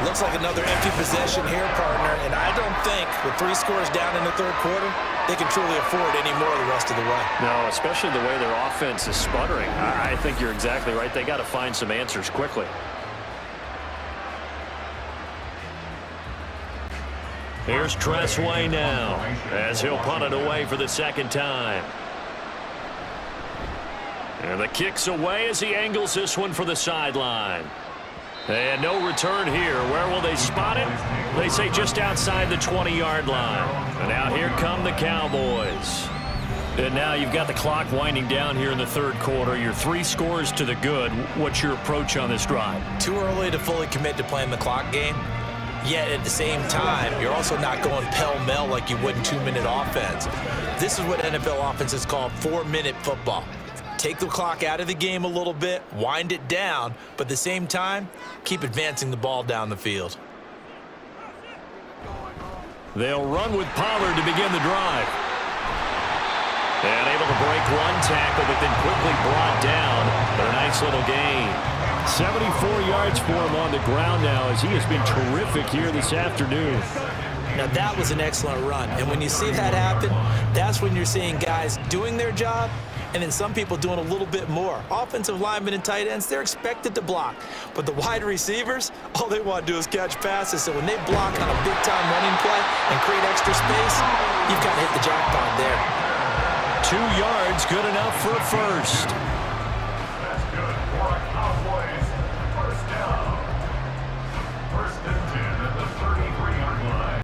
Looks like another empty possession here, partner, and I don't think with 3 scores down in the 3rd quarter, they can truly afford any more the rest of the way. No, especially the way their offense is sputtering. I think you're exactly right. They got to find some answers quickly. Here's Tressway now as he'll punt it away for the 2nd time. And the kick's away as he angles this one for the sideline. And no return here. Where will they spot it? They say just outside the 20-yard line. And now here come the Cowboys. And now you've got the clock winding down here in the 3rd quarter. Your 3 scores to the good. What's your approach on this drive? Too early to fully commit to playing the clock game. Yet at the same time, you're also not going pell-mell like you would in 2-minute offense. This is what NFL offenses call 4-minute football. Take the clock out of the game a little bit, wind it down, but at the same time, keep advancing the ball down the field. They'll run with Pollard to begin the drive. And able to break 1 tackle, but then quickly brought down. But a nice little gain. 74 yards for him on the ground now as he has been terrific here this afternoon. Now that was an excellent run, and when you see that happen, that's when you're seeing guys doing their job and then some people doing a little bit more. Offensive linemen and tight ends, they're expected to block. But the wide receivers, all they want to do is catch passes. So when they block on a big-time running play and create extra space, you've got to hit the jackpot there. 2 yards, good enough for a first. That's good for a Cowboys first down. 1st and 10 at the 33-yard line.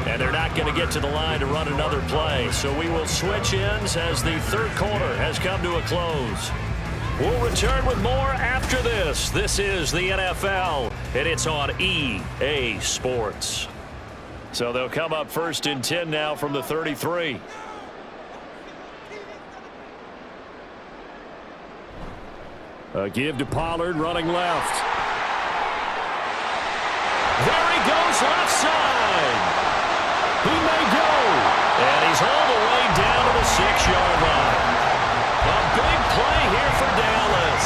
And they're not going to get to the line to run another play. So we will switch ends as the 3rd quarter has come to a close. We'll return with more after this. This is the NFL, and it's on EA Sports. So they'll come up 1st and 10 now from the 33. A give to Pollard running left. There he goes left side. He may go. And he's all the way down to the 6-yard line. A big play here for Dallas.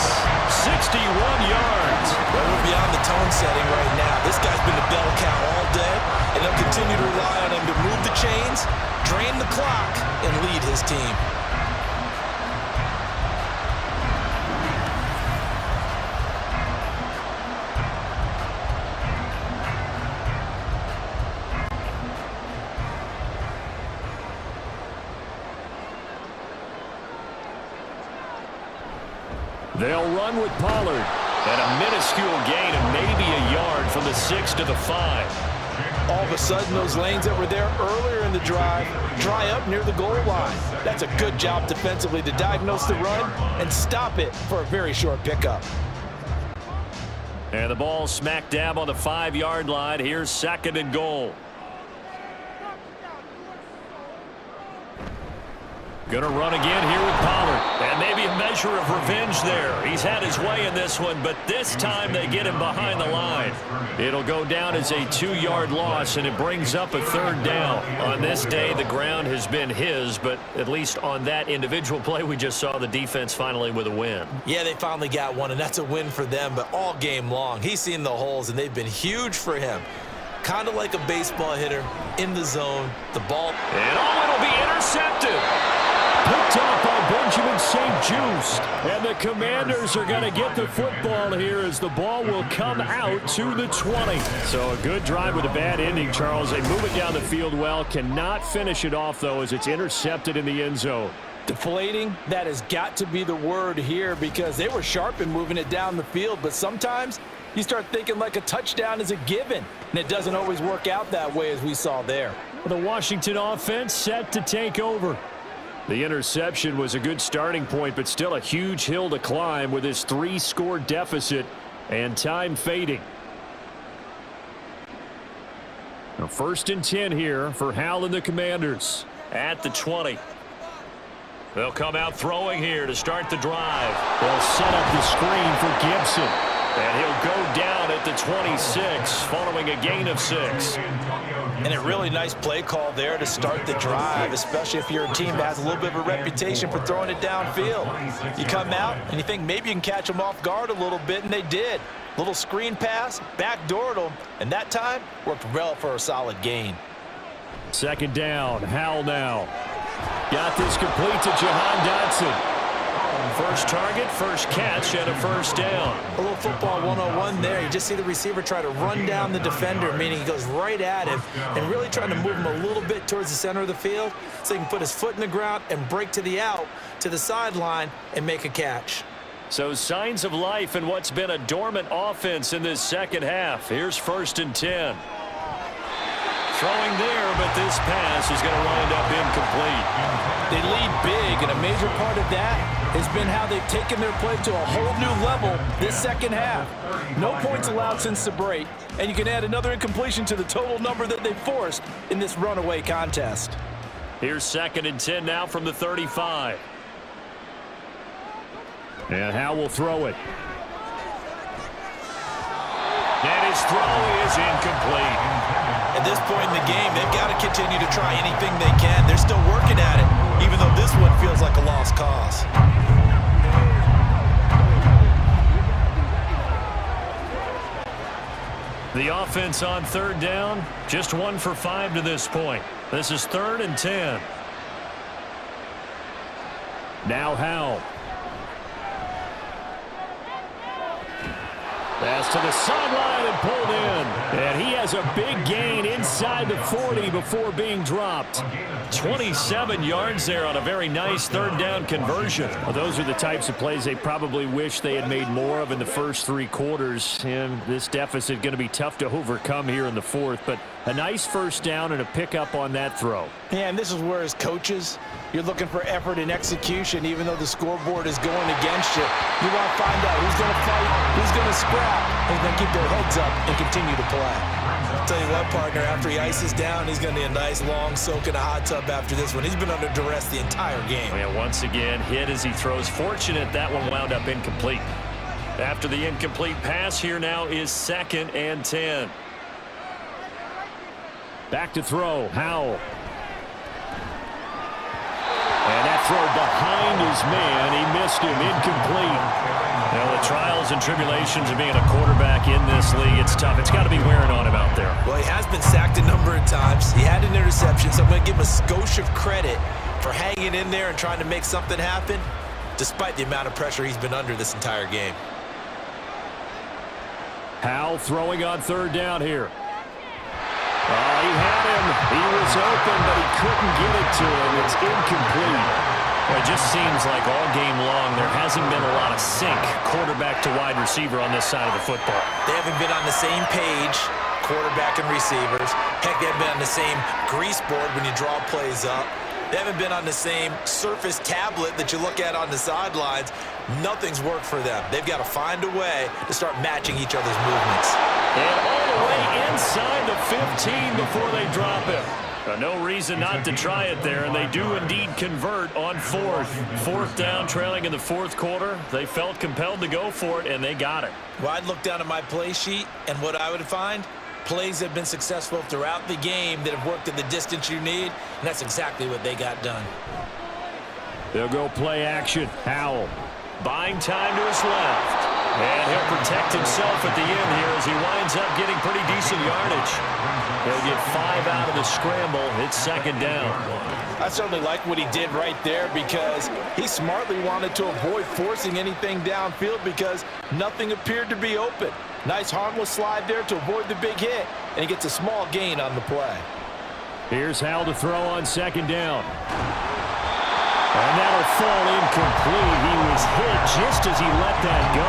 61 yards. Well, we're beyond the tone setting right now. This guy's been the bell cow all day, and they'll continue to rely on him to move the chains, drain the clock, and lead his team. They'll run with Pollard. And a minuscule gain of maybe a yard from the 6 to the 5. All of a sudden, those lanes that were there earlier in the drive dry up near the goal line. That's a good job defensively to diagnose the run and stop it for a very short pickup. And the ball smack dab on the 5-yard line. Here's 2nd and goal. Gonna run again here with Pollard. And maybe a measure of revenge there. He's had his way in this one, but this time they get him behind the line. It'll go down as a 2-yard loss, and it brings up a 3rd down. On this day, the ground has been his, but at least on that individual play, we just saw the defense finally with a win. Yeah, they finally got one, and that's a win for them, but all game long, he's seen the holes, and they've been huge for him. Kind of like a baseball hitter in the zone. The ball. And it'll be intercepted. Picked up by Benjamin St. Just. And the Commanders are going to get the football here as the ball will come out to the 20. So a good drive with a bad ending, Charles. They move it down the field well. Cannot finish it off, though, as it's intercepted in the end zone. Deflating, that has got to be the word here because they were sharp in moving it down the field, but sometimes you start thinking like a touchdown is a given, and it doesn't always work out that way as we saw there. The Washington offense set to take over. The interception was a good starting point, but still a huge hill to climb with his 3-score deficit and time fading. Now 1st and 10 here for Hal and the Commanders. At the 20. They'll come out throwing here to start the drive. They'll set up the screen for Gibson. And he'll go down at the 26 following a gain of 6. And a really nice play call there to start the drive, especially if you're a team that has a little bit of a reputation for throwing it downfield. You come out and you think maybe you can catch them off guard a little bit, and they did. Little screen pass, backdoored them, and that time worked well for a solid gain. 2nd down, Hal now. Got this complete to Jahan Dotson. First target, first catch, and a 1st down. A little football 101 there. You just see the receiver try to run down the defender, meaning he goes right at him and really trying to move him a little bit towards the center of the field so he can put his foot in the ground and break to the out, to the sideline, and make a catch. So signs of life in what's been a dormant offense in this 2nd half. Here's 1st and 10. Throwing there, but this pass is going to wind up incomplete. They lead big, and a major part of that has been how they've taken their play to a whole new level this 2nd half. No points allowed since the break, and you can add another incompletion to the total number that they forced in this runaway contest. Here's 2nd and 10 now from the 35. And Hal will throw it. And his throw is incomplete. At this point in the game, they've got to continue to try anything they can. They're still working at it, even though this one feels like a lost cause. The offense on 3rd down, just 1 for 5 to this point. This is 3rd and 10. Now Hal. Pass to the sideline and pulled in. And he has a big gain inside the 40 before being dropped. 27 yards there on a very nice 3rd down conversion. Well, those are the types of plays they probably wish they had made more of in the first 3 quarters. And this deficit going to be tough to overcome here in the 4th. But a nice 1st down and a pickup on that throw. Yeah, and this is where as coaches, you're looking for effort and execution, even though the scoreboard is going against you. You want to find out who's going to fight, who's going to scrap, and going to keep their heads up and continue to play. I'll tell you what, partner, after he ices down, he's going to need a nice long soak in a hot tub after this one. He's been under duress the entire game. Yeah, once again, hit as he throws. Fortunate that one wound up incomplete. After the incomplete pass, here now is 2nd and 10. Back to throw, Howell. And that throw behind his man, he missed him, incomplete. You know, the trials and tribulations of being a quarterback in this league, it's tough. It's got to be wearing on him out there. Well, he has been sacked a number of times. He had an interception, so I'm going to give him a skosh of credit for hanging in there and trying to make something happen, despite the amount of pressure he's been under this entire game. Howell throwing on 3rd down here. Oh, he had him. He was open, but he couldn't get it to him. It's incomplete. Well, it just seems like all game long there hasn't been a lot of sync quarterback to wide receiver on this side of the football. They haven't been on the same page, quarterback and receivers. Heck, they haven't been on the same grease board when you draw plays up. They haven't been on the same surface tablet that you look at on the sidelines. Nothing's worked for them. They've got to find a way to start matching each other's movements. And all the way inside the 15 before they drop him. No reason not to try it there, and they do indeed convert on fourth. Fourth down, trailing in the fourth quarter. They felt compelled to go for it, and they got it. Well, I'd look down at my play sheet, and what I would find, plays have been successful throughout the game that have worked at the distance you need, and that's exactly what they got done. They'll go play action. Howell. Buying time to his left. And he'll protect himself at the end here as he winds up getting pretty decent yardage. He'll get 5 out of the scramble. It's second down. I certainly like what he did right there because he smartly wanted to avoid forcing anything downfield because nothing appeared to be open. Nice harmless slide there to avoid the big hit, and he gets a small gain on the play. Here's Howell to throw on second down. And that'll fall incomplete. He was hit just as he let that go.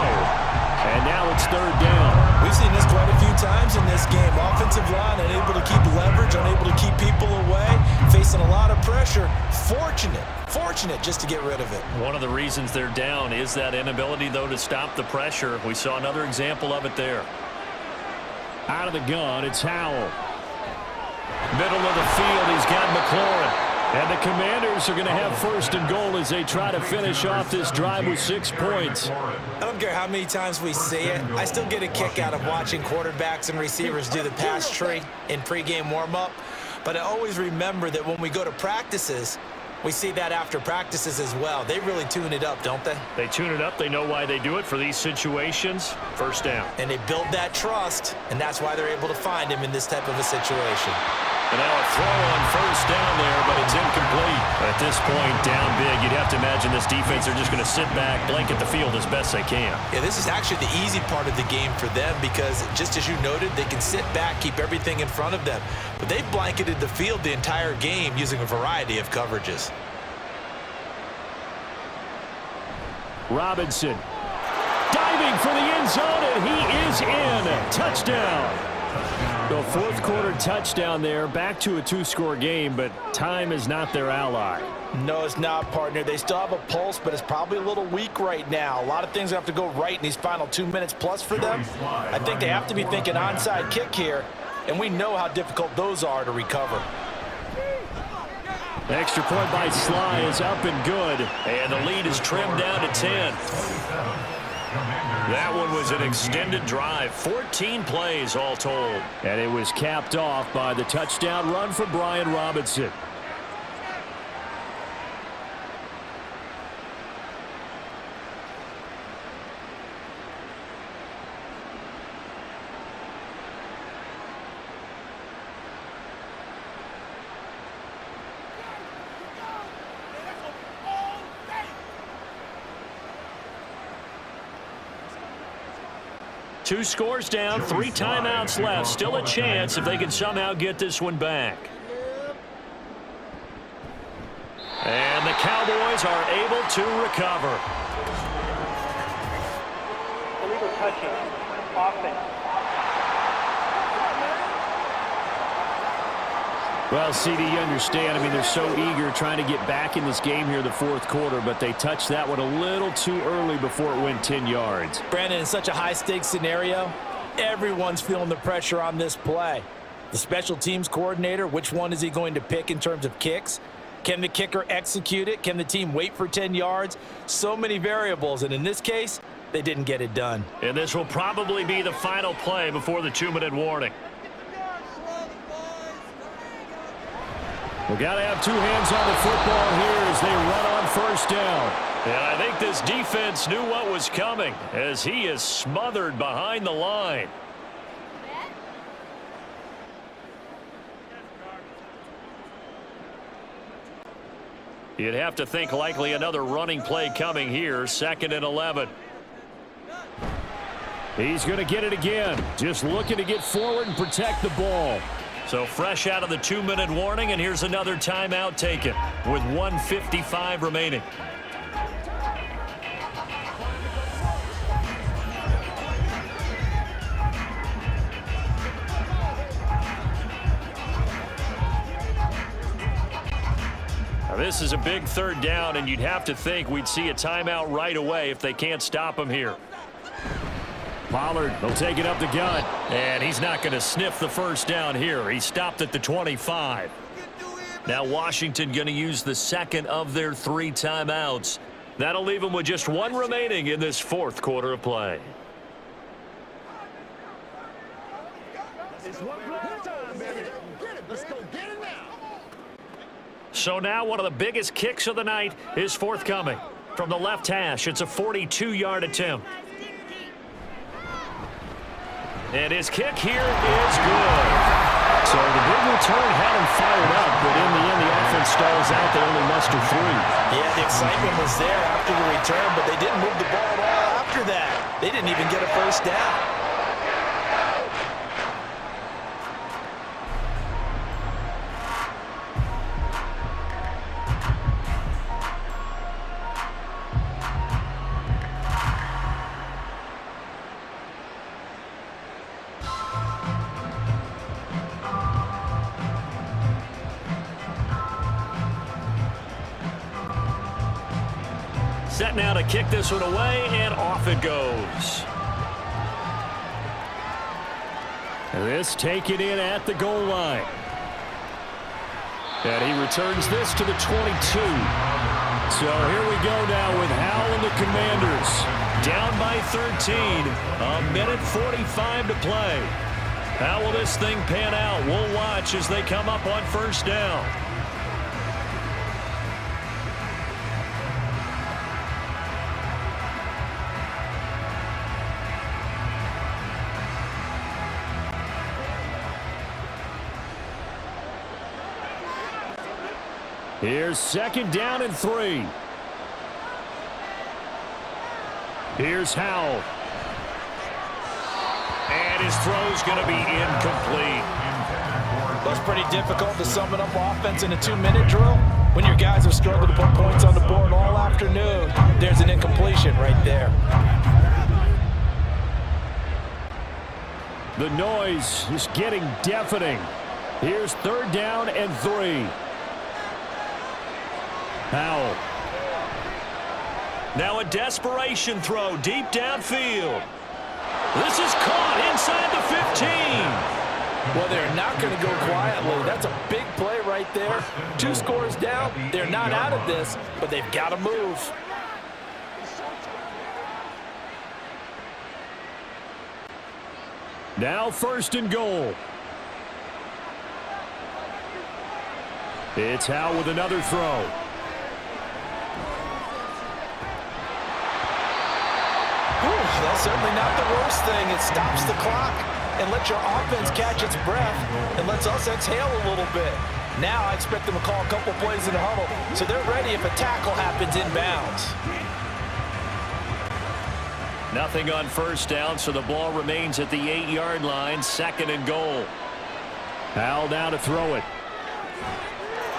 And now it's third down. We've seen this quite a few times in this game. Offensive line unable to keep leverage, unable to keep people away, facing a lot of pressure. Fortunate just to get rid of it. One of the reasons they're down is that inability, though, to stop the pressure. We saw another example of it there. Out of the gun, it's Howell. Middle of the field, he's got McLaurin. And the Commanders are going to have first and goal as they try to finish off this drive with 6 points. I don't care how many times we see it. I still get a kick out of watching quarterbacks and receivers do the pass tree in pregame warm-up. But I always remember that when we go to practices, we see that after practices as well. They really tune it up, don't they? They tune it up. They know why they do it for these situations. First down. And they build that trust, and that's why they're able to find him in this type of a situation. And now a throw on first down there, but it's incomplete. At this point, down big, you'd have to imagine this defense are just going to sit back, blanket the field as best they can. Yeah, this is actually the easy part of the game for them because, just as you noted, they can sit back, keep everything in front of them. But they've blanketed the field the entire game using a variety of coverages. Robinson diving for the end zone, and he is in. Touchdown. The fourth quarter touchdown there, back to a 2-score game, but time is not their ally. No, it's not, partner. They still have a pulse, but it's probably a little weak right now. A lot of things have to go right in these final 2 minutes plus for them. I think they have to be thinking onside kick here, and we know how difficult those are to recover. The extra point by Sly is up and good. And the lead is trimmed down to 10. That one was an extended drive, 14 plays all told. And it was capped off by the touchdown run for Brian Robinson. Two scores down, 3 timeouts left. Still a chance if they can somehow get this one back. And the Cowboys are able to recover. Illegal touching. Offense. Well, CD, you understand. I mean, they're so eager trying to get back in this game here in the fourth quarter, but they touched that one a little too early before it went 10 yards. Brandon, in such a high-stakes scenario, everyone's feeling the pressure on this play. The special teams coordinator, which one is he going to pick in terms of kicks? Can the kicker execute it? Can the team wait for 10 yards? So many variables, and in this case, they didn't get it done. And this will probably be the final play before the 2-minute warning. We've got to have 2 hands on the football here as they run on first down. And I think this defense knew what was coming as he is smothered behind the line. You'd have to think likely another running play coming here, 2nd and 11. He's going to get it again. Just looking to get forward and protect the ball. So fresh out of the 2-minute warning, and here's another timeout taken with 1:55 remaining. Now this is a big third down, and you'd have to think we'd see a timeout right away if they can't stop him here. Pollard will take it up the gut. And he's not going to sniff the first down here. He stopped at the 25. Now Washington going to use the second of their 3 timeouts. That'll leave them with just 1 remaining in this 4th quarter of play. So now one of the biggest kicks of the night is forthcoming. From the left hash, it's a 42-yard attempt. And his kick here is good. So the big return had him fired up, but in the end, the offense stalls out. They only muster 3. Yeah, the excitement was there after the return, but they didn't move the ball at all after that. They didn't even get a first down. Set now to kick this one away, and off it goes. This taken in at the goal line. And he returns this to the 22. So here we go now with Howell and the Commanders. Down by 13. A minute 45 to play. How will this thing pan out? We'll watch as they come up on first down. Here's 2nd down and 3. Here's Howell. And his throw's going to be incomplete. That's pretty difficult to sum it up offense in a 2-minute drill. When your guys have struggled to put points on the board all afternoon, there's an incompletion right there. The noise is getting deafening. Here's 3rd down and 3. Howell. Now a desperation throw deep downfield. This is caught inside the 15. Well, they're not going to go quietly. That's a big play right there. 2 scores down. They're not out of this, but they've got to move. Now 1st and goal. It's Howell with another throw. That's certainly not the worst thing. It stops the clock and lets your offense catch its breath and lets us exhale a little bit. Now I expect them to call a couple plays in the huddle, so they're ready if a tackle happens inbounds. Nothing on first down, so the ball remains at the 8-yard line. 2nd and goal. Howell now to throw it.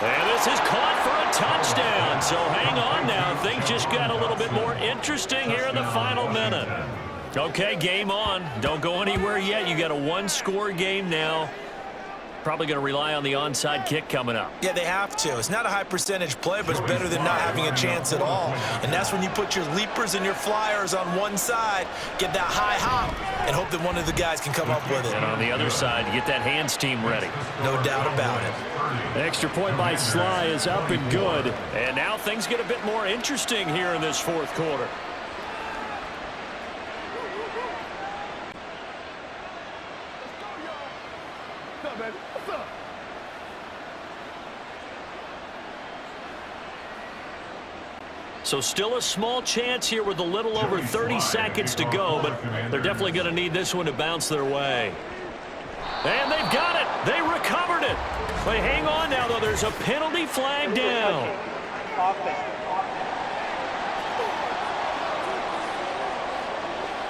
And this is caught for a touchdown. So hang on now. Things just got a little bit more interesting here in the final minute. Okay, game on. Don't go anywhere yet. You got a 1-score game now. Probably going to rely on the onside kick coming up. Yeah, they have to. It's not a high percentage play, but it's better than not having a chance at all. And that's when you put your leapers and your flyers on one side, get that high hop, and hope that one of the guys can come up with it. And on the other side, you get that hands team ready. No doubt about it. Extra point by Sly is up and good. And now things get a bit more interesting here in this 4th quarter. So still a small chance here with a little over 30 seconds to go, but they're definitely going to need this one to bounce their way. And they've got it. They recovered it. But hang on now, though. There's a penalty flag down.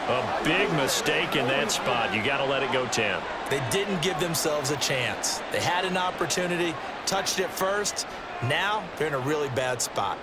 A big mistake in that spot. You got to let it go 10. They didn't give themselves a chance. They had an opportunity, touched it first. Now they're in a really bad spot.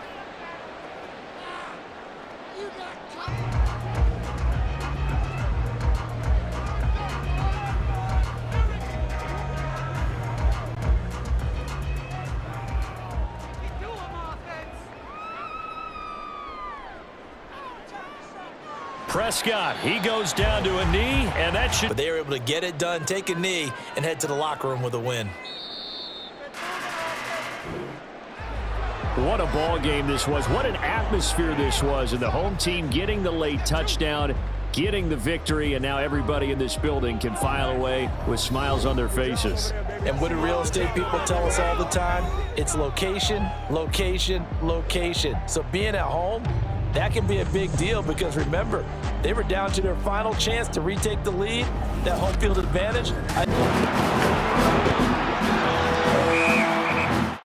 Prescott, he goes down to a knee, and that should... But they were able to get it done, take a knee, and head to the locker room with a win. What a ball game this was. What an atmosphere this was. And the home team getting the late touchdown, getting the victory, and now everybody in this building can file away with smiles on their faces. And what do real estate people tell us all the time? It's location, location, location. So being at home, that can be a big deal because remember, they were down to their final chance to retake the lead, that home field advantage.